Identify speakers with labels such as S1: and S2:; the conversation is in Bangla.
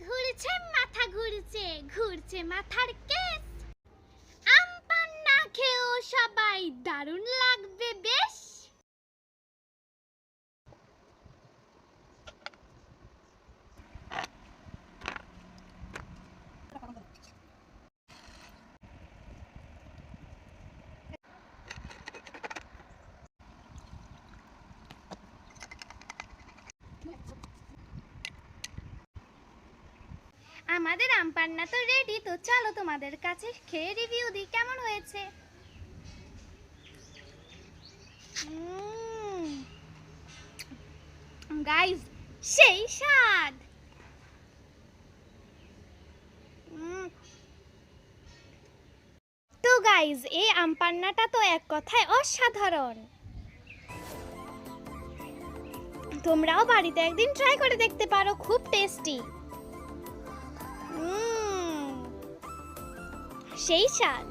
S1: ঘুরছে মাথা ঘুরছে ঘুরছে মাথার কেস। আম পান্না খেয়েও সবাই দারুণ লাগবে বেশ। আমাদের আম পান্না তো রেডি, তো চলো তোমাদের কাছে খেয়ে রিভিউ দিই কেমন হয়েছে। গাইস সেই স্বাদ। তো গাইস এই আম পান্নাটা তো এক কথায় অসাধারণ। তোমরাও বাড়িতে একদিন ট্রাই করে দেখতে পারো, খুব টেস্টি। সেই স্বাদ।